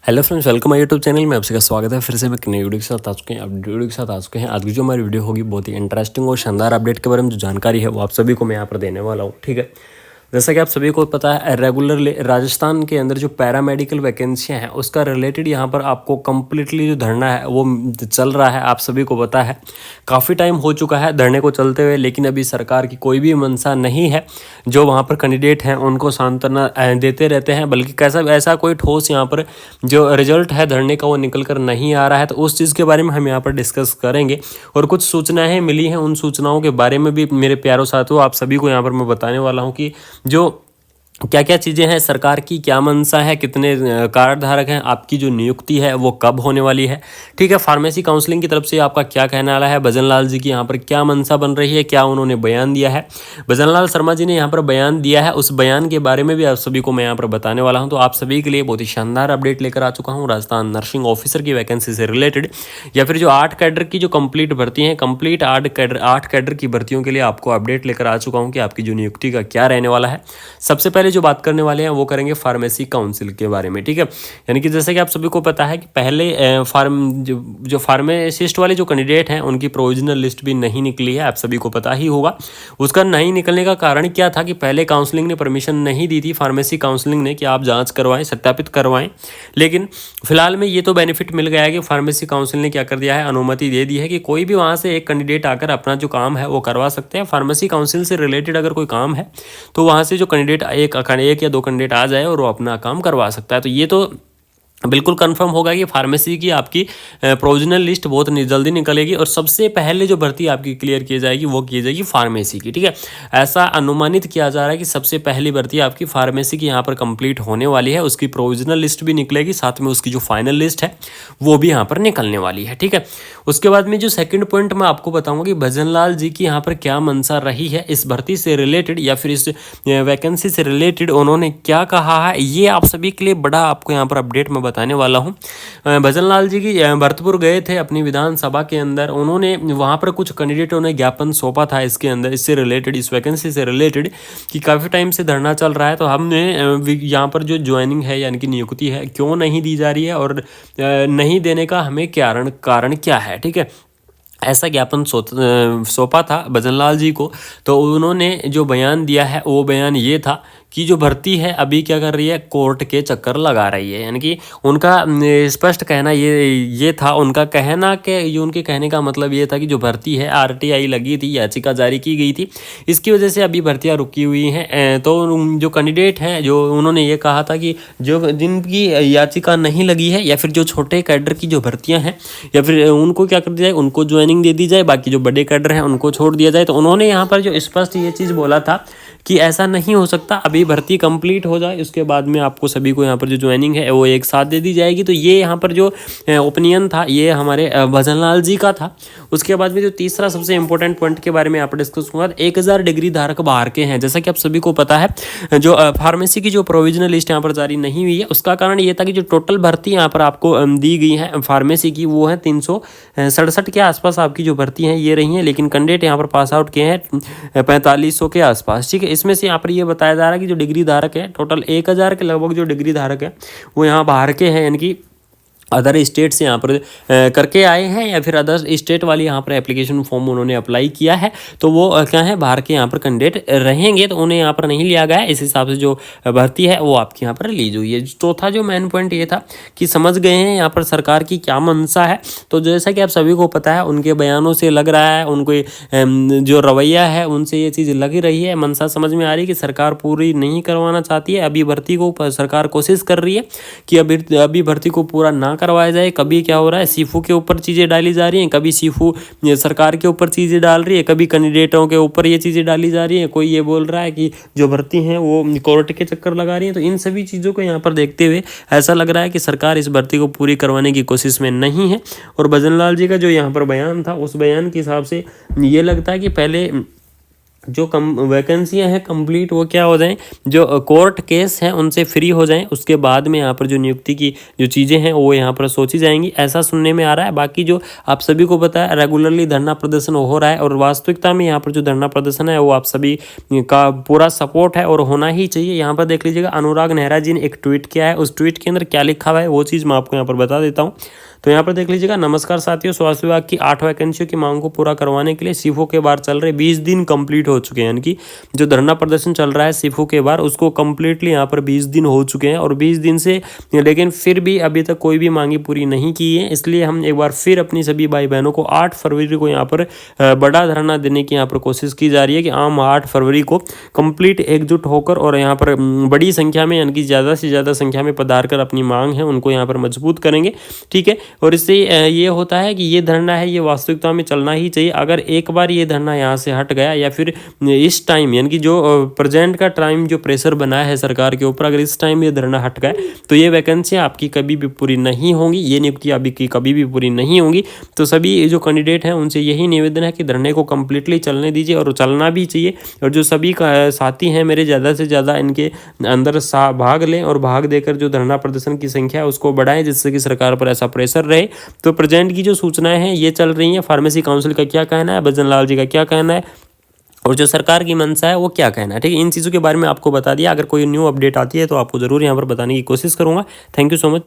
Hello friends, welcome my YouTube channel में आप सबका स्वागत है। फिर से मैं एक नई वीडियो के साथ आ चुके हैं। अब वीडियो के साथ आ चुके हैं। आज की जो हमारी वीडियो होगी बहुत ही इंटरेस्टिंग और शानदार अपडेट के बारे में जो जानकारी है वो आप सभी को मैं यहाँ पर देने वाला हूँ। ठीक है, जैसा कि आप सभी को पता है, रेगुलरली राजस्थान के अंदर जो पैरामेडिकल वैकेंसियाँ हैं उसका रिलेटेड यहाँ पर आपको कम्प्लीटली जो धरना है वो चल रहा है। आप सभी को पता है काफ़ी टाइम हो चुका है धरने को चलते हुए, लेकिन अभी सरकार की कोई भी मंशा नहीं है। जो वहाँ पर कैंडिडेट हैं उनको सांत्वना देते रहते हैं, बल्कि कैसा ऐसा कोई ठोस यहाँ पर जो रिजल्ट है धरने का वो निकल कर नहीं आ रहा है। तो उस चीज़ के बारे में हम यहाँ पर डिस्कस करेंगे और कुछ सूचनाएं मिली हैं, उन सूचनाओं के बारे में भी मेरे प्यारों साथियों आप सभी को यहाँ पर मैं बताने वाला हूँ कि जो क्या क्या चीज़ें हैं, सरकार की क्या मंशा है, कितने कार्ड धारक हैं, आपकी जो नियुक्ति है वो कब होने वाली है। ठीक है, फार्मेसी काउंसलिंग की तरफ से आपका क्या कहने वाला है, भजन लाल जी की यहाँ पर क्या मंशा बन रही है, क्या उन्होंने बयान दिया है। भजन लाल शर्मा जी ने यहाँ पर बयान दिया है, उस बयान के बारे में भी आप सभी को मैं यहाँ पर बताने वाला हूँ। तो आप सभी के लिए बहुत ही शानदार अपडेट लेकर आ चुका हूँ राजस्थान नर्सिंग ऑफिसर की वैकेंसी से रिलेटेड, या फिर जो 8 कैडर की जो कंप्लीट भर्ती हैं, कंप्लीट 8 कैडर की भर्तियों के लिए आपको अपडेट लेकर आ चुका हूँ कि आपकी जो नियुक्ति का क्या रहने वाला है। सबसे पहले जो बात करने वाले हैं वो करेंगे फार्मेसी काउंसिल के बारे में। ठीक है, यानी कि जैसे कि आप सभी को पता है कि पहले जो फार्मासिस्ट वाले जो कैंडिडेट हैं उनकी प्रोविजनल लिस्ट भी नहीं निकली है, आप सभी को पता ही होगा। उसका नहीं निकलने का कारण क्या था कि पहले काउंसलिंग ने परमिशन नहीं दी थी, फार्मेसी काउंसलिंग ने, कि आप जांच करवाएं, सत्यापित करवाएं। लेकिन फिलहाल में ये तो बेनिफिट मिल गया है कि फार्मेसी काउंसिल ने क्या कर दिया है, अनुमति दे दी है कि कोई भी वहाँ से एक कैंडिडेट आकर अपना जो काम है वो करवा सकते हैं। फार्मेसी काउंसिल से रिलेटेड अगर कोई काम है तो वहाँ से जो कैंडिडेट एक या 2 कैंडिडेट आ जाए और वो अपना काम करवा सकता है। तो ये तो बिल्कुल कंफर्म होगा कि फार्मेसी की आपकी प्रोविजनल लिस्ट बहुत जल्दी निकलेगी और सबसे पहले जो भर्ती आपकी क्लियर की जाएगी वो की जाएगी फार्मेसी की। ठीक है, ऐसा अनुमानित किया जा रहा है कि सबसे पहली भर्ती आपकी फार्मेसी की यहाँ पर कंप्लीट होने वाली है। उसकी प्रोविजनल लिस्ट भी निकलेगी, साथ में उसकी जो फाइनल लिस्ट है वो भी यहाँ पर निकलने वाली है। ठीक है, उसके बाद में जो सेकेंड पॉइंट मैं आपको बताऊँगा कि भजन लाल जी की यहाँ पर क्या मंशा रही है इस भर्ती से रिलेटेड या फिर इस वैकेंसी से रिलेटेड, उन्होंने क्या कहा है, ये आप सभी के लिए बड़ा आपको यहाँ पर अपडेट में बताने वाला हूँ। भजन लाल जी की भरतपुर गए थे अपनी विधानसभा के अंदर, उन्होंने वहाँ पर कुछ कैंडिडेटों ने ज्ञापन सौंपा था इसके अंदर, इससे रिलेटेड, इस वैकेंसी से रिलेटेड, कि काफ़ी टाइम से धरना चल रहा है तो हमने यहाँ पर जो ज्वाइनिंग है यानी कि नियुक्ति है क्यों नहीं दी जा रही है और नहीं देने का हमें कारण क्या है। ठीक है, ऐसा ज्ञापन सौंपा था भजन लाल जी को। तो उन्होंने जो बयान दिया है वो बयान ये था कि जो भर्ती है अभी क्या कर रही है, कोर्ट के चक्कर लगा रही है। यानी कि उनका स्पष्ट कहना ये था, उनका कहना कि ये, उनके कहने का मतलब ये था कि जो भर्ती है RTI लगी थी, याचिका जारी की गई थी, इसकी वजह से अभी भर्तियां रुकी हुई हैं। तो जो कैंडिडेट हैं, जो उन्होंने ये कहा था कि जो जिनकी याचिका नहीं लगी है या फिर जो छोटे कैडर की जो भर्तियाँ हैं या फिर उनको क्या कर दिया जाए, उनको ज्वाइनिंग दे दी जाए, बाकी जो बड़े कैडर हैं उनको छोड़ दिया जाए। तो उन्होंने यहाँ पर जो स्पष्ट ये चीज़ बोला था कि ऐसा नहीं हो सकता, अभी भर्ती कंप्लीट हो जाए उसके बाद में आपको सभी को यहाँ पर जो ज्वाइनिंग है वो एक साथ दे दी जाएगी। तो ये यहाँ पर जो ओपिनियन था ये हमारे भजन लाल जी का था। उसके बाद में जो तीसरा सबसे इंपॉर्टेंट पॉइंट के बारे में यहाँ पर डिस्कस करूँगा, 1000 डिग्री धारक बाहर के हैं। जैसा कि आप सभी को पता है, जो फार्मेसी की जो प्रोविजनल लिस्ट यहाँ पर जारी नहीं हुई है उसका कारण ये था कि जो टोटल भर्ती यहाँ पर आपको दी गई है फार्मेसी की वो है 367 के आसपास आपकी जो भर्ती हैं ये रही हैं, लेकिन कैंडिडेट यहाँ पर पास आउट किए हैं 4500 के आसपास। ठीक है, इसमें से यहाँ पर ये बताया जा रहा है कि जो डिग्री धारक है टोटल 1000 के लगभग जो डिग्री धारक है वो यहाँ बाहर के हैं, यानी कि अदर स्टेट से यहाँ पर करके आए हैं या फिर अदर स्टेट वाली यहाँ पर एप्लीकेशन फॉर्म उन्होंने अप्लाई किया है। तो वो क्या है, बाहर के यहाँ पर कैंडिडेट रहेंगे, तो उन्हें यहाँ पर नहीं लिया गया। इस हिसाब से जो भर्ती है वो आपके यहाँ पर रिलीज हुई है। चौथा जो मेन पॉइंट ये था कि समझ गए हैं यहाँ पर सरकार की क्या मंशा है। तो जैसा कि आप सभी को पता है, उनके बयानों से लग रहा है, उनको जो रवैया है उनसे ये चीज़ लग रही है, मंशा समझ में आ रही है कि सरकार पूरी नहीं करवाना चाहती है। अभी भर्ती को सरकार कोशिश कर रही है कि अभी भर्ती को पूरा ना करवाया जाए। कभी क्या हो रहा है, सीफू के ऊपर चीज़ें डाली जा रही हैं, कभी सीफू सरकार के ऊपर चीज़ें डाल रही है, कभी कैंडिडेटों के ऊपर ये चीज़ें डाली जा रही हैं। कोई ये बोल रहा है कि जो भर्ती हैं वो कोर्ट के चक्कर लगा रही हैं। तो इन सभी चीज़ों को यहाँ पर देखते हुए ऐसा लग रहा है कि सरकार इस भर्ती को पूरी करवाने की कोशिश में नहीं है। और भजन लाल जी का जो यहाँ पर बयान था उस बयान के हिसाब से ये लगता है कि पहले जो वैकेंसियाँ हैं कंप्लीट वो क्या हो जाएं, जो कोर्ट केस हैं उनसे फ्री हो जाएं, उसके बाद में यहाँ पर जो नियुक्ति की जो चीज़ें हैं वो यहाँ पर सोची जाएंगी, ऐसा सुनने में आ रहा है। बाकी जो आप सभी को पता है रेगुलरली धरना प्रदर्शन हो रहा है और वास्तविकता में यहाँ पर जो धरना प्रदर्शन है वो आप सभी का पूरा सपोर्ट है और होना ही चाहिए। यहाँ पर देख लीजिएगा अनुराग नेहरा जी ने एक ट्वीट किया है, उस ट्वीट के अंदर क्या लिखा हुआ है वो चीज़ मैं आपको यहाँ पर बता देता हूँ। तो यहाँ पर देख लीजिएगा, नमस्कार साथियों, स्वास्थ्य विभाग की 8 वैकेंसियों की मांग को पूरा करवाने के लिए सिफो के बार चल रहे 20 दिन कंप्लीट हो चुके हैं, यानी कि जो धरना प्रदर्शन चल रहा है सिफो के बार उसको कंप्लीटली यहाँ पर 20 दिन हो चुके हैं और 20 दिन से लेकिन फिर भी अभी तक कोई भी मांगी पूरी नहीं की है। इसलिए हम एक बार फिर अपनी सभी भाई बहनों को 8 फरवरी को यहाँ पर बड़ा धरना देने की यहाँ पर कोशिश की जा रही है कि आम 8 फरवरी को कंप्लीट एकजुट होकर और यहाँ पर बड़ी संख्या में यानी कि ज़्यादा से ज़्यादा संख्या में पधार कर अपनी मांग है उनको यहाँ पर मजबूत करेंगे, ठीक है। और इससे ये होता है कि ये धरना है ये वास्तविकता में चलना ही चाहिए। अगर एक बार ये धरना यहाँ से हट गया या फिर इस टाइम यानी कि जो प्रेजेंट का टाइम जो प्रेशर बना है सरकार के ऊपर, अगर इस टाइम ये धरना हट गया तो ये वैकेंसियाँ आपकी कभी भी पूरी नहीं होंगी, ये नियुक्ति आपकी कभी भी पूरी नहीं होंगी। तो सभी जो कैंडिडेट हैं उनसे यही निवेदन है कि धरने को कंप्लीटली चलने दीजिए और चलना भी चाहिए। और जो सभी साथी हैं मेरे, ज़्यादा से ज़्यादा इनके अंदर भाग लें और भाग देकर जो धरना प्रदर्शन की संख्या है उसको बढ़ाएं, जिससे कि सरकार पर ऐसा प्रेशर रहे। तो प्रेजेंट की जो सूचनाएं हैं ये चल रही हैं। फार्मेसी काउंसिल का क्या कहना है, भजन लाल जी का क्या कहना है और जो सरकार की मंशा है वो क्या कहना है, ठीक है। इन चीज़ों के बारे में आपको बता दिया। अगर कोई न्यू अपडेट आती है तो आपको ज़रूर यहाँ पर बताने की कोशिश करूँगा। Thank you so much.